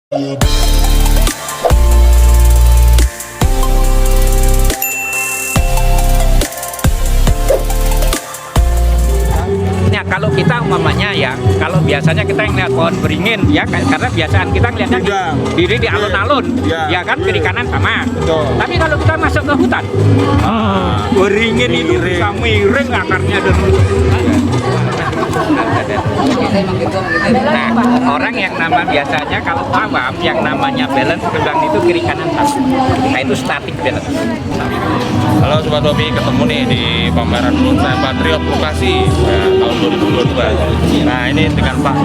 Nah, kalau kita umpamanya ya, kalau biasanya kita ngeliat pohon beringin ya, karena biasaan kita ngeliatnya diri di alun-alun, ya kan kiri kanan sama. Tapi kalau kita masuk ke hutan, beringin itu bisa miring akarnya dan nah, orang yang biasanya kalau awam yang namanya balance pegang itu kiri kanan sama. Nah, itu static balance. Halo Sobat Hobi, ketemu nih di pameran Bonsai Patriot Lokasi tahun 2022. Nah, ini dengan Pak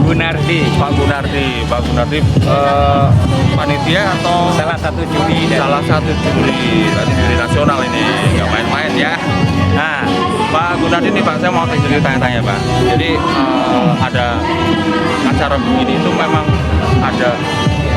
Gunardi. Pak Gunardi panitia atau Salah satu juri dari juri nasional ini, nggak main-main ya. Nah, Pak Gunardi ini Pak, saya mau sedikit tanya-tanya Pak. Jadi ada acara begini itu memang ada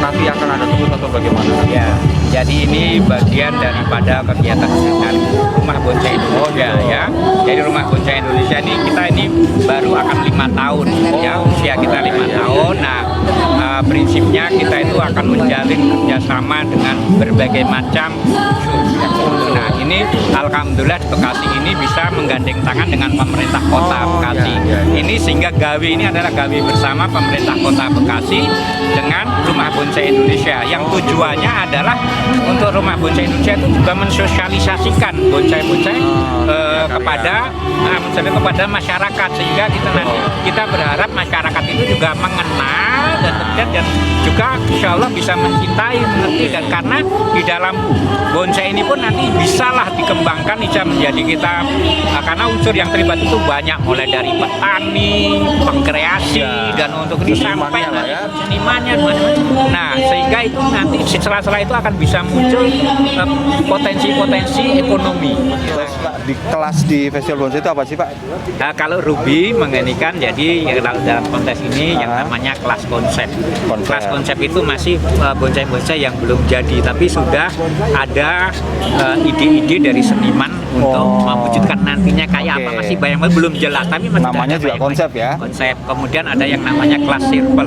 nanti akan ada terus atau bagaimana? Ya, jadi ini bagian daripada kegiatan dengan Rumah Bonsai Indonesia ya. Jadi Rumah Bonsai Indonesia ini baru akan 5 tahun ya, usia kita 5 tahun. Nah, prinsipnya kita itu akan menjalin kerjasama dengan berbagai macam unsur. Nah, ini alhamdulillah di Bekasi ini bisa menggandeng tangan dengan pemerintah kota Bekasi. Ini sehingga gawe ini adalah gawe bersama pemerintah kota Bekasi dengan Rumah Bonsai Indonesia, yang tujuannya adalah untuk Rumah Bonsai Indonesia itu juga mensosialisasikan bonsai-bonsai kepada masyarakat, sehingga kita berharap masyarakat itu juga mengenal dan juga insya Allah bisa mencintai, mengerti, dan karena di dalam bonsai ini pun nanti bisalah dikembangkan bisa menjadi kita karena unsur yang terlibat itu banyak, mulai dari petani, pengkreasi dan untuk ini sampai senimannya. Nah, sehingga itu nanti setelah itu akan bisa muncul potensi-potensi ekonomi. Di kelas di Festival Bonsai itu apa sih Pak? Nah, kalau Ruby mengenaikan jadi dalam kontes ini yang namanya kelas konsep. Kelas konsep itu masih bonsai-bonsai yang belum jadi, tapi sudah ada ide-ide dari seniman untuk mewujudkan nantinya kayak apa, masih bayang-bayang belum jelas, tapi masih namanya juga konsep ya. Konsep. Kemudian ada yang namanya kelas silver.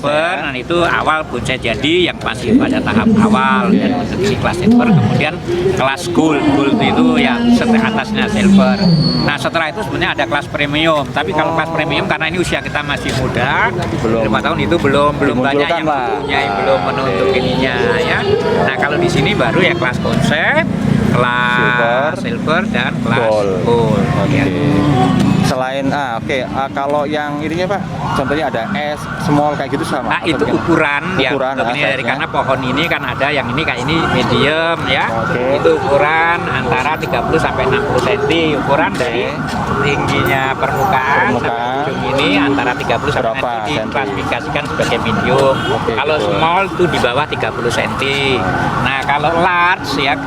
Nah, itu awal bonsai jadi yang masih pada tahap awal dan untuk isi kelas silver. Kemudian kelas gold itu yang setelah atasnya silver. Nah, setelah itu sebenarnya ada kelas premium. Tapi kalau kelas premium karena ini usia kita masih muda, 5 tahun itu belum banyak yang mempunyai, belum menuntut ininya ya. Nah, kalau di sini baru ya kelas konsep, kelas silver dan kelas gold. Selain kalau yang ininya Pak, contohnya ada S, small kayak gitu sama. Nah, itu ukuran ya. Karena pohon ini kan ada yang ini kayak ini medium ya. Itu ukuran antara 30 sampai 60 cm, ukuran dari tingginya permukaan sampai ujung ini antara 30 sampai nanti diklasifikasikan sebagai medium. Kalau small itu di bawah 30 cm. Nah, kalau large ya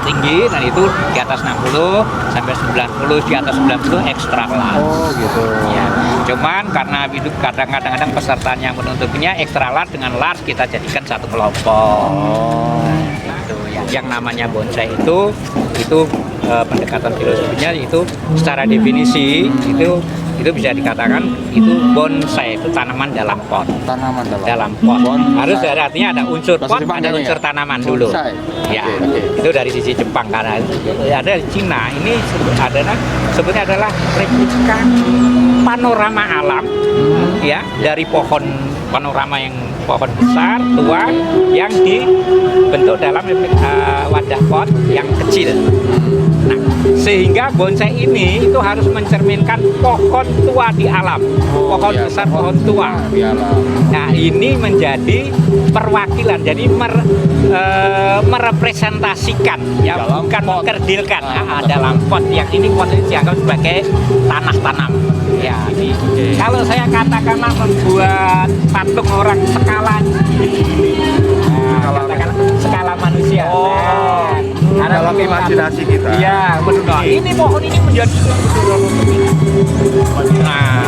tinggi, dan itu di atas 60 sampai 90, di atas 90 ekstra large. Gitu. Ya, cuman karena itu kadang-kadang pesertanya menuntutnya ekstra large dengan large kita jadikan satu kelompok. Gitu ya. Yang namanya bonsai itu pendekatan filosofinya itu secara definisi itu bisa dikatakan itu bonsai itu tanaman dalam pot. Dalam pot. Harus artinya ada unsur pot, ada unsur tanaman dulu. Ya, itu dari sisi Jepang karena ada di Cina. Ini sebenarnya adalah replika panorama alam ya, dari pohon panorama yang pohon besar tua yang dibentuk dalam wadah pot yang kecil. Nah, sehingga bonsai ini itu harus mencerminkan pohon tua di alam, pohon besar, pohon tua di alam. Nah, ini menjadi perwakilan, jadi merepresentasikan ya, bukan mengkerdilkan dalam pot yang ini pot ini dianggap sebagai tanah tanam ya. Kalau saya katakanlah membuat patung orang skala skala manusia. Dalam imajinasi kita. Iya, benar. Ini pohon ini menjadi nah,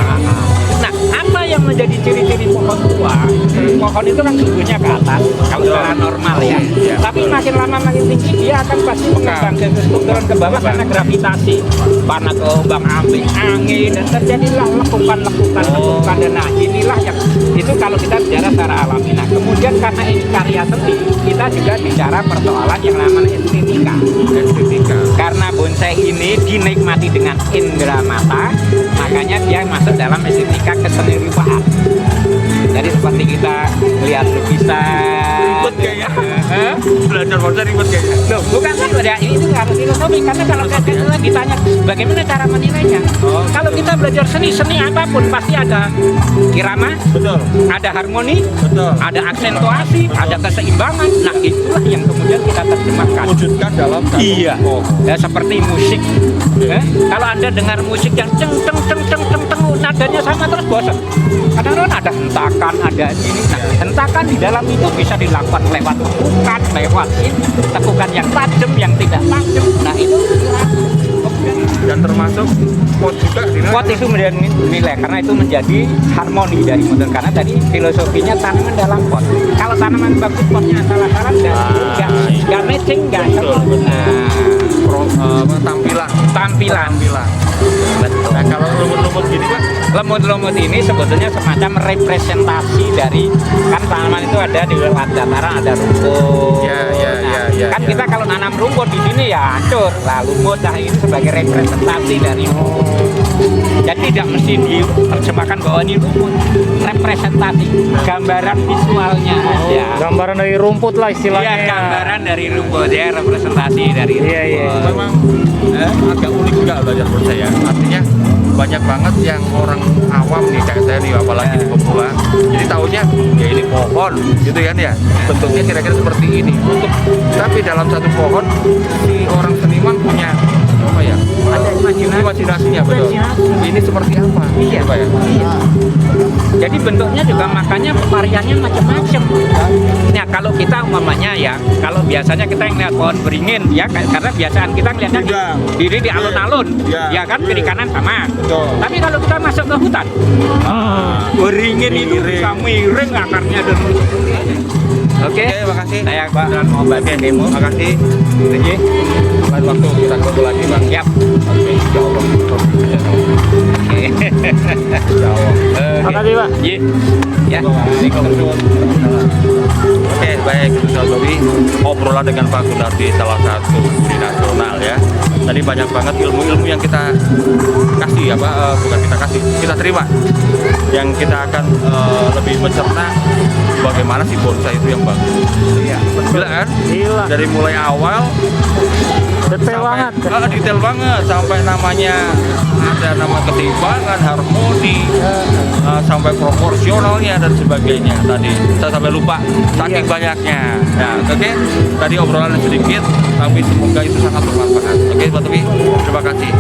apa yang menjadi ciri-ciri pohon tua? pohon itu kan tumbuhnya ke atas kalau secara normal ya. Tapi makin lama makin tinggi dia akan pasti mengembang ke strukturan ke bawah karena gravitasi, karena gelombang ambing angin dan terjadilah lekukan. Dan nah inilah yang itu kalau kita bicara secara alami. Nah kemudian karena ini karya seni, kita juga bicara persoalan yang namanya estetika. Karena bonsai ini dinikmati dengan indera mata, makanya dia masuk dalam estetika kesenirupahan. Jadi seperti kita lihat lukisan. Ribet kayaknya. Belajar bonsai ribet kayaknya. Loh, bukan ribet ya, ini harus filosofi. Karena kalau kita ditanya bagaimana cara menilainya, kalau kita belajar seni apapun pasti ada irama, Betul. ada harmoni, Betul. ada aksentuasi, ada keseimbangan. Nah itulah yang kemudian kita terjemahkan. Wujudkan dalam satu Iya. pohon. Ya, seperti musik. Kalau Anda dengar musik yang ceng nadanya sama terus bosan. Kadang-kadang ada hentakan, ada ini. Nah, hentakan di dalam itu bisa dilakukan lewat tekukan, lewat ini, tekukan yang tajam, yang tidak tajam. Nah itu Dan termasuk pot juga dinilai. pot itu nilai karena itu menjadi harmoni dari motor karena tadi filosofinya tanaman dalam pot. Kalau tanaman bagus potnya salah-salah nggak matching, nggak cocok. Nah, tampilan. Betul. Nah kalau lumut-lumut gini Pak, Lemut-lemut ini sebetulnya semacam representasi dari kan tanaman itu ada di dataran ada rumput. Kan kita kalau nanam rumput di sini ya hancur. Lah lumut ini sebagai representasi dari rumput. Jadi tidak mesti diterjemahkan bahwa ini rumput. Representasi, gambaran visualnya aja. Gambaran dari rumput lah istilahnya. Iya, gambaran dari rumput ya, representasi dari rumput. Iya. memang agak unik juga belajar bonsai ya. Artinya banyak banget yang orang awam nih kayak saya nih, apalagi di pemula. Jadi taunya ya ini pohon gitu kan ya. Bentuknya kira-kira seperti ini. Tapi dalam satu pohon si orang seniman punya apa ya? Ada Imajinasinya betul. Ini seperti apa? Iya. Pak ya? Iya. Jadi bentuknya juga makanya variannya macam-macam. Nah kalau kita umpamanya ya, kalau biasanya kita ngeliat pohon beringin ya, karena biasaan kita ngeliatnya diri di alun-alun, ya kan kiri kanan sama. Betul. Tapi kalau kita masuk ke hutan, beringin itu bisa miring akarnya dan Oke, makasih. Saya kebetulan mau bantu demo. Makasih. Oke. Lain waktu kita ketemu lagi Bang. Yap. Oke, insya Allah. Oke. Insya Allah. Makasih Pak. Iya. Ya. Oke, baik, itu Sobat Bobi. Obrolan dengan Pak Gunardi, salah satu guru nasional ya. Tadi banyak banget ilmu-ilmu yang kita kasih, bukan kita kasih, kita terima. Yang kita akan lebih mencerna bagaimana sih bonsai itu yang bagus. Iya, gila kan? Gila. Dari mulai awal Detail banget. detail banget sampai namanya ada nama keseimbangan, harmoni, sampai proporsionalnya dan sebagainya. Tadi saya sampai lupa saking banyaknya. Nah, oke. Tadi obrolan sedikit, tapi semoga itu sangat bermanfaat. Oke, Pak Tobi, terima kasih.